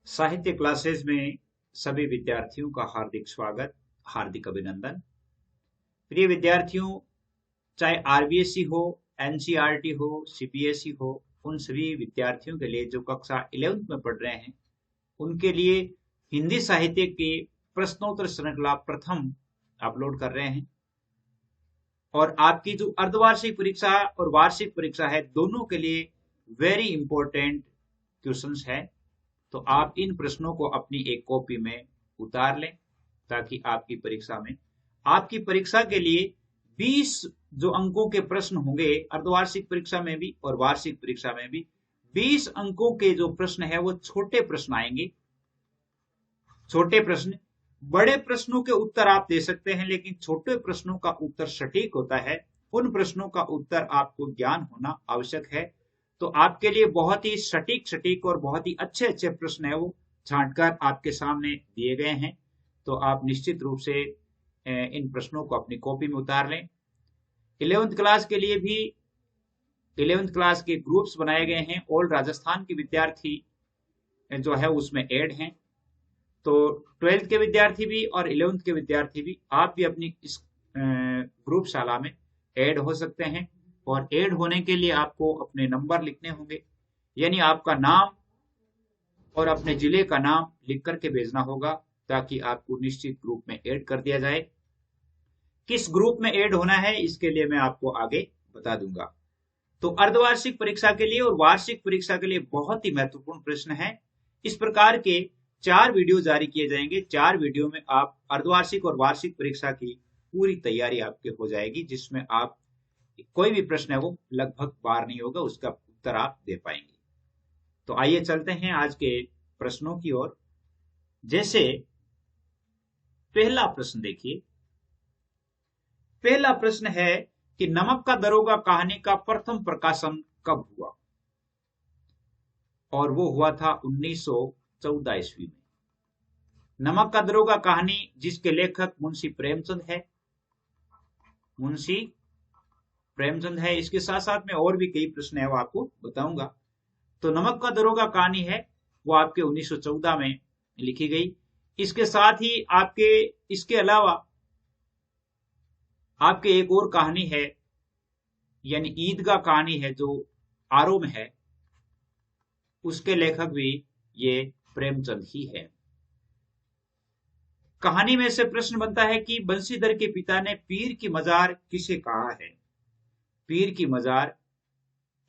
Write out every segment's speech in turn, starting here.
साहित्य क्लासेस में सभी विद्यार्थियों का हार्दिक स्वागत, हार्दिक अभिनंदन। प्रिय विद्यार्थियों, चाहे आरबीएसई हो, एनसीईआरटी हो, सीबीएसई हो, उन सभी विद्यार्थियों के लिए जो कक्षा 11th में पढ़ रहे हैं, उनके लिए हिंदी साहित्य की प्रश्नोत्तर श्रृंखला प्रथम अपलोड कर रहे हैं। और आपकी जो अर्धवार्षिक परीक्षा और वार्षिक परीक्षा है, दोनों के लिए वेरी इंपॉर्टेंट क्वेश्चंस है। तो आप इन प्रश्नों को अपनी एक कॉपी में उतार लें, ताकि आपकी परीक्षा के लिए 20 जो अंकों के प्रश्न होंगे, अर्धवार्षिक परीक्षा में भी और वार्षिक परीक्षा में भी 20 अंकों के जो प्रश्न है वो छोटे प्रश्न आएंगे। छोटे प्रश्न, बड़े प्रश्नों के उत्तर आप दे सकते हैं, लेकिन छोटे प्रश्नों का उत्तर सटीक होता है। उन प्रश्नों का उत्तर आपको ज्ञान होना आवश्यक है। तो आपके लिए बहुत ही सटीक और बहुत ही अच्छे अच्छे प्रश्न है वो छांटकर आपके सामने दिए गए हैं। तो आप निश्चित रूप से इन प्रश्नों को अपनी कॉपी में उतार लें। 11th क्लास के लिए भी 11th क्लास के ग्रुप्स बनाए गए हैं। ऑल राजस्थान के विद्यार्थी जो है उसमें ऐड हैं। तो 12th के विद्यार्थी भी और 11th के विद्यार्थी भी, आप भी अपनी इस ग्रुप शाला में ऐड हो सकते हैं। और ऐड होने के लिए आपको अपने नंबर लिखने होंगे, यानी आपका नाम और अपने जिले का नाम लिख करके भेजना होगा, ताकि आपको निश्चित ग्रुप में ऐड कर दिया जाए। किस ग्रुप में ऐड होना है इसके लिए मैं आपको आगे बता दूंगा। तो अर्धवार्षिक परीक्षा के लिए और वार्षिक परीक्षा के लिए बहुत ही महत्वपूर्ण प्रश्न है। इस प्रकार के 4 वीडियो जारी किए जाएंगे। 4 वीडियो में आप अर्धवार्षिक और वार्षिक परीक्षा की पूरी तैयारी आपके हो जाएगी, जिसमें आप कोई भी प्रश्न है वो लगभग पार नहीं होगा, उसका उत्तर आप दे पाएंगे। तो आइए चलते हैं आज के प्रश्नों की ओर। जैसे पहला प्रश्न देखिए। पहला प्रश्न है कि नमक का दरोगा कहानी का प्रथम प्रकाशन कब हुआ? और वो हुआ था 1914 ईस्वी में। नमक का दरोगा कहानी जिसके लेखक मुंशी प्रेमचंद है, मुंशी प्रेमचंद है। इसके साथ साथ में और भी कई प्रश्न है वो आपको बताऊंगा। तो नमक का दरोगा कहानी है वो आपके 1914 में लिखी गई। इसके साथ ही आपके इसके अलावा आपके एक और कहानी है, यानी ईदगाह कहानी है जो आरो में है, उसके लेखक भी ये प्रेमचंद ही है। कहानी में से प्रश्न बनता है कि बंशीधर के पिता ने पीर की मजार किसे कहा है? पीर की मजार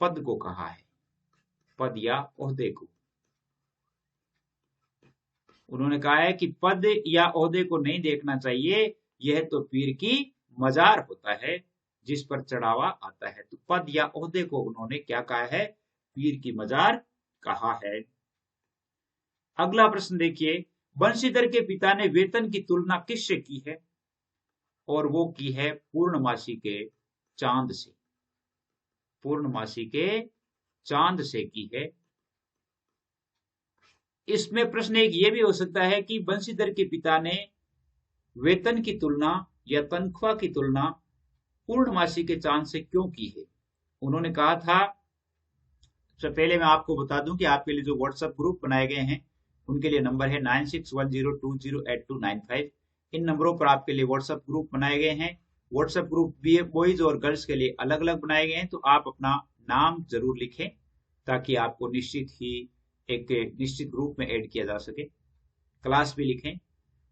पद को कहा है, पद या ओहदे को। उन्होंने कहा है कि पद या ओहदे को नहीं देखना चाहिए, यह तो पीर की मजार होता है जिस पर चढ़ावा आता है। तो पद या ओहदे को उन्होंने क्या कहा है? पीर की मजार कहा है। अगला प्रश्न देखिए। बंशीधर के पिता ने वेतन की तुलना किससे की है? और वो की है पूर्णमासी के चांद से। पूर्णमासी के चांद से की है। इसमें प्रश्न एक ये भी हो सकता है कि बंशीधर के पिता ने वेतन की तुलना या तनख्वाह की तुलना पूर्णमासी के चांद से क्यों की है? उन्होंने कहा था, सबसे पहले मैं आपको बता दूं कि आपके लिए जो व्हाट्सएप ग्रुप बनाए गए हैं उनके लिए नंबर है 9610208295। इन नंबरों पर आपके लिए व्हाट्सएप ग्रुप बनाए गए हैं। व्हाट्सएप ग्रुप बॉयज और गर्ल्स के लिए अलग अलग बनाए गए हैं। तो आप अपना नाम जरूर लिखें, ताकि आपको एक निश्चित ग्रुप में ऐड किया जा सके। क्लास भी लिखें।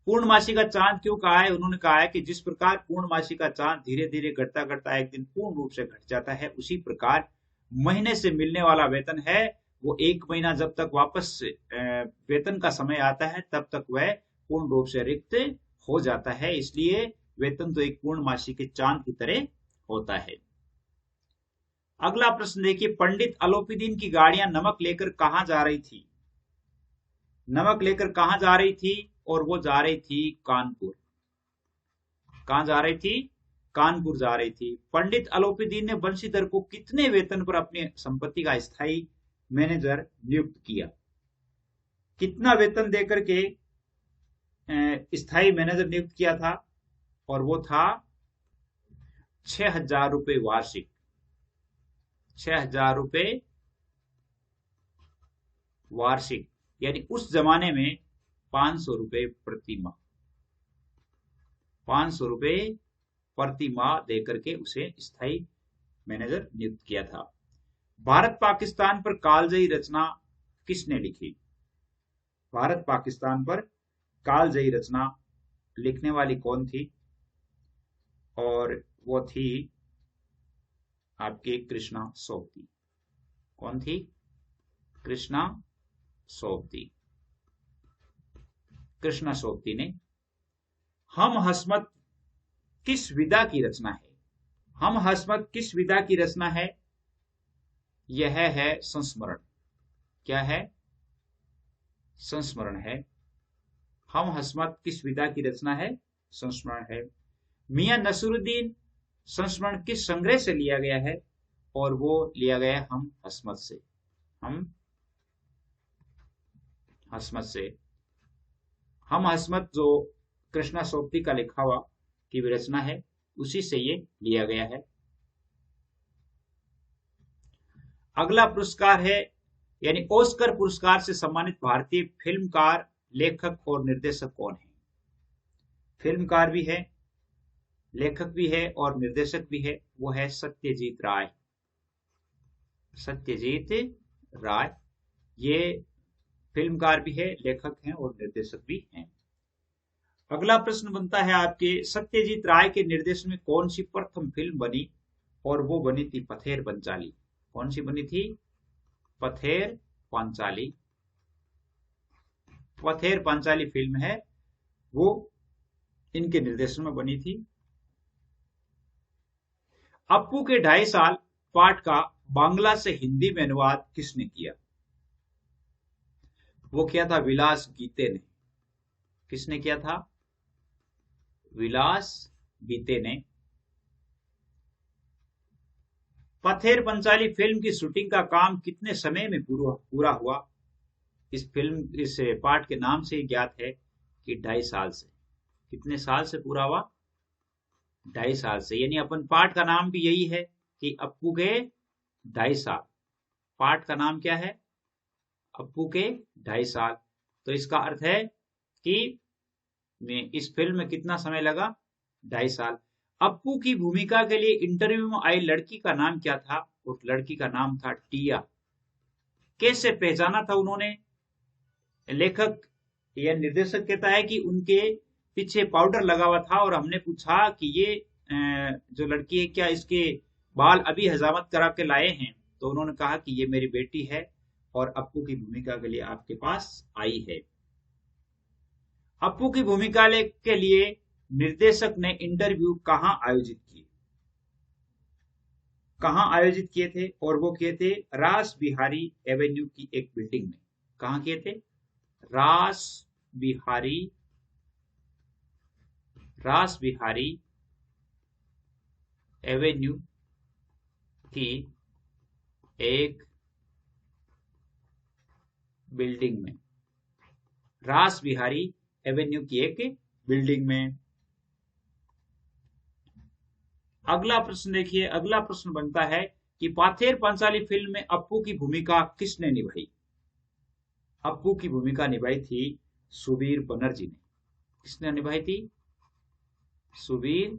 पूर्णमासी का चांद क्यों कहा है? उन्होंने कहा है कि जिस प्रकार पूर्णमासी का चांद धीरे धीरे घटता घटता एक दिन पूर्ण रूप से घट जाता है, उसी प्रकार महीने से मिलने वाला वेतन है वो एक महीना जब तक वापस वेतन का समय आता है तब तक वह पूर्ण रूप से रिक्त हो जाता है। इसलिए वेतन तो एक पूर्णमासी के चांद की तरह होता है। अगला प्रश्न देखिए। पंडित अलोपीदीन की गाड़ियां नमक लेकर कहां जा रही थी? नमक लेकर कहां जा रही थी? और वो जा रही थी कानपुर। कहां जा रही थी? कानपुर जा रही थी। पंडित अलोपीदीन ने बंशीधर को कितने वेतन पर अपनी संपत्ति का स्थायी मैनेजर नियुक्त किया? कितना वेतन देकर के स्थायी मैनेजर नियुक्त किया था? और वो था 6,000 रुपए वार्षिक। 6,000 रुपए वार्षिक यानी उस जमाने में 500 रुपए प्रति माह, 500 रुपए प्रति माह देकर के उसे स्थायी मैनेजर नियुक्त किया था। भारत पाकिस्तान पर कालजयी रचना किसने लिखी? भारत पाकिस्तान पर कालजयी रचना लिखने वाली कौन थी? और वो थी आपकी कृष्णा सोबती। कौन थी? कृष्णा सोबती। कृष्णा सोबती ने हम हस्मत किस विधा की रचना है? हम हस्मत किस विधा की रचना है? यह है संस्मरण। क्या है? संस्मरण है। हम हस्मत किस विधा की रचना है? संस्मरण है। मियां नसरुद्दीन संस्मरण किस संग्रह से लिया गया है? और वो लिया गया है हम हस्मत से। हम हस्मत से। हम हस्मत जो कृष्णा सोबती का लिखा हुआ की रचना है, उसी से ये लिया गया है। अगला पुरस्कार है, यानी ऑस्कर पुरस्कार से सम्मानित भारतीय फिल्मकार, लेखक और निर्देशक कौन है? फिल्मकार भी है, लेखक भी है और निर्देशक भी है। वो है सत्यजीत राय। सत्यजीत राय ये फिल्मकार भी है, लेखक हैं और निर्देशक भी हैं। अगला प्रश्न बनता है आपके, सत्यजीत राय के निर्देशन में कौन सी प्रथम फिल्म बनी? और वो बनी थी पथेर पंचाली। कौन सी बनी थी? पथेर पांचाली। पथेर पांचाली फिल्म है, वो इनके निर्देशन में बनी थी। अप्पू के 2.5 साल पाठ का बांग्ला से हिंदी में अनुवाद किसने किया? वो किया था विलास गीते ने। किसने किया था? विलास गीते ने। पथेर पंचाली फिल्म की शूटिंग का काम कितने समय में पूरा हुआ? इस पाठ के नाम से ही ज्ञात है कि 2.5 साल से। कितने साल से पूरा हुआ? 2.5 साल से। यानी अपन पाठ का नाम भी यही है कि अप्पू के 2.5 साल। पाठ का नाम क्या है? अप्पू के 2.5 साल। तो इसका अर्थ है कि इस फिल्म में कितना समय लगा? 2.5 साल। अप्पू की भूमिका के लिए इंटरव्यू में आई लड़की का नाम क्या था? उस लड़की का नाम था टिया। कैसे पहचाना था उन्होंने? लेखक या निर्देशक कहता है कि उनके पीछे पाउडर लगा हुआ था और हमने पूछा कि ये जो लड़की है, क्या इसके बाल अभी हजामत करा के लाए हैं? तो उन्होंने कहा कि ये मेरी बेटी है और अप्पू की भूमिका के लिए आपके पास आई है। अप्पू की भूमिका के लिए निर्देशक ने इंटरव्यू कहां आयोजित किए? कहां आयोजित किए थे? और वो किए थे रास बिहारी एवेन्यू की एक बिल्डिंग में। कहां किए थे? रास बिहारी एवेन्यू की एक बिल्डिंग में। रास बिहारी एवेन्यू की एक बिल्डिंग में। अगला प्रश्न देखिए। अगला प्रश्न बनता है कि पथेर पांचाली फिल्म में अप्पू की भूमिका किसने निभाई? अप्पू की भूमिका निभाई थी सुबीर बनर्जी ने। किसने निभाई थी? सुबीर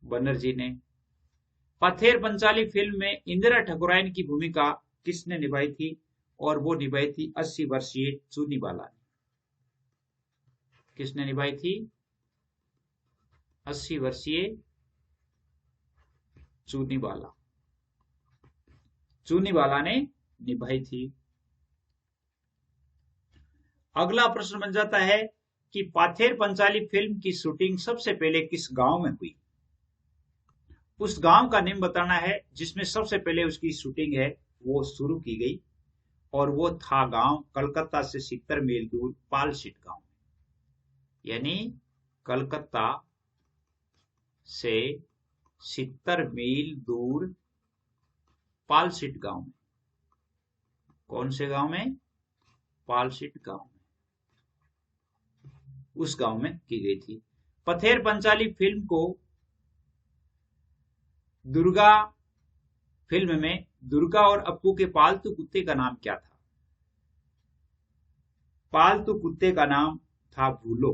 बनर्जी ने। पथेर पंचाली फिल्म में इंदिरा ठकुराइन की भूमिका किसने निभाई थी? और वो निभाई थी 80 वर्षीय चूनी बाला ने। किसने निभाई थी? 80 वर्षीय चूनी बाला ने निभाई थी। अगला प्रश्न बन जाता है कि पथेर पंचाली फिल्म की शूटिंग सबसे पहले किस गांव में हुई? उस गांव का नाम बताना है जिसमें सबसे पहले उसकी शूटिंग है वो शुरू की गई, और वो था गांव कलकत्ता से 70 मील दूर पालसीट गांव। यानी कलकत्ता से 70 मील दूर पालसीट गांव में। कौन से गांव में? पालसीट गांव में। उस गांव में की गई थी। पथेर पंचाली फिल्म को दुर्गा फिल्म में दुर्गा और अप्पू के पालतू कुत्ते का नाम क्या था? पालतू कुत्ते का नाम था भूलो।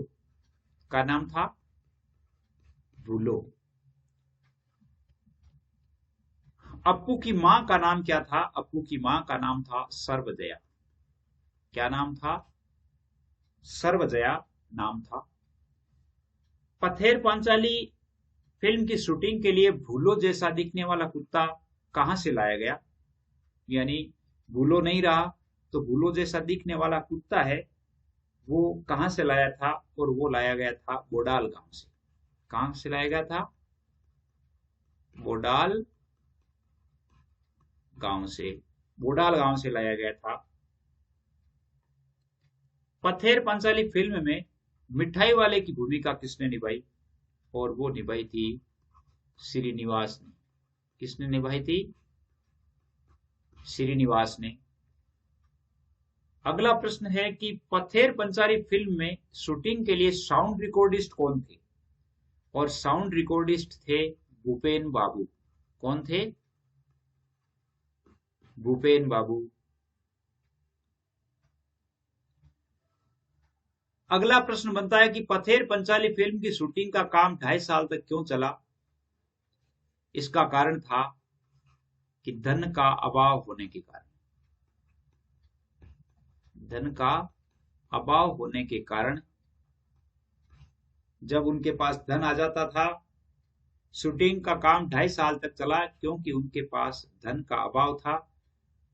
का नाम था भूलो। अप्पू की मां का नाम क्या था? अप्पू की मां का नाम था सर्वजया। क्या नाम था? सर्वजया नाम था। पथेर पांचाली फिल्म की शूटिंग के लिए भूलो जैसा दिखने वाला कुत्ता कहां से लाया गया? यानी भूलो नहीं रहा तो भूलो जैसा दिखने वाला कुत्ता है वो कहां से लाया था? और वो लाया गया था बोडाल गांव से। कहां से लाया गया था? बोडाल गांव से। बोडाल गांव से लाया गया था। पथेर पंचाली फिल्म में मिठाई वाले की भूमिका किसने निभाई? और वो निभाई थी श्रीनिवास ने। किसने निभाई थी? श्रीनिवास ने। अगला प्रश्न है कि पथेर पंचाली फिल्म में शूटिंग के लिए साउंड रिकॉर्डिस्ट कौन थे? और साउंड रिकॉर्डिस्ट थे भूपेन बाबू। कौन थे? भूपेन बाबू। अगला प्रश्न बनता है कि पथेर पंचाली फिल्म की शूटिंग का काम 2.5 साल तक क्यों चला? इसका कारण था कि धन का अभाव होने के कारण। धन का अभाव होने के कारण जब उनके पास धन आ जाता था, शूटिंग का काम 2.5 साल तक चला क्योंकि उनके पास धन का अभाव था।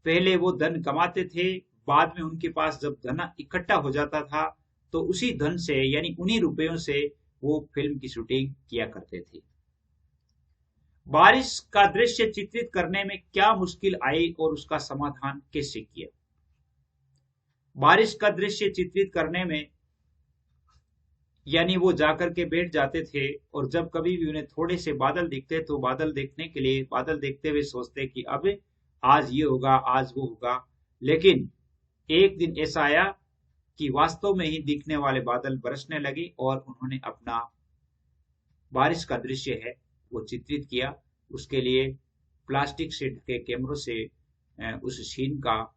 पहले वो धन कमाते थे, बाद में उनके पास जब धन इकट्ठा हो जाता था तो उसी धन से यानी उन्हीं रुपयों से वो फिल्म की शूटिंग किया करते थे। बारिश का दृश्य चित्रित करने में क्या मुश्किल आई और उसका समाधान कैसे किया? बारिश का दृश्य चित्रित करने में यानी वो जाकर के बैठ जाते थे और जब कभी भी उन्हें थोड़े से बादल दिखते तो बादल देखने के लिए बादल देखते हुए सोचते कि अब आज ये होगा, आज वो होगा। लेकिन एक दिन ऐसा आया कि वास्तव में ही दिखने वाले बादल बरसने लगे और उन्होंने अपना बारिश का दृश्य है वो चित्रित किया। उसके लिए प्लास्टिक से ढके कैमरों से उस सीन का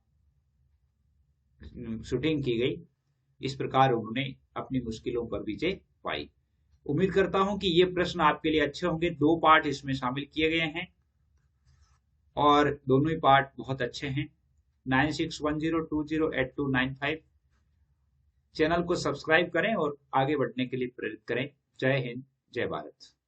शूटिंग की गई। इस प्रकार उन्होंने अपनी मुश्किलों पर विजय पाई। उम्मीद करता हूं कि ये प्रश्न आपके लिए अच्छे होंगे। 2 पार्ट इसमें शामिल किए गए हैं और दोनों ही पार्ट बहुत अच्छे हैं। 9610208295 चैनल को सब्सक्राइब करें और आगे बढ़ने के लिए प्रेरित करें। जय हिंद, जय भारत।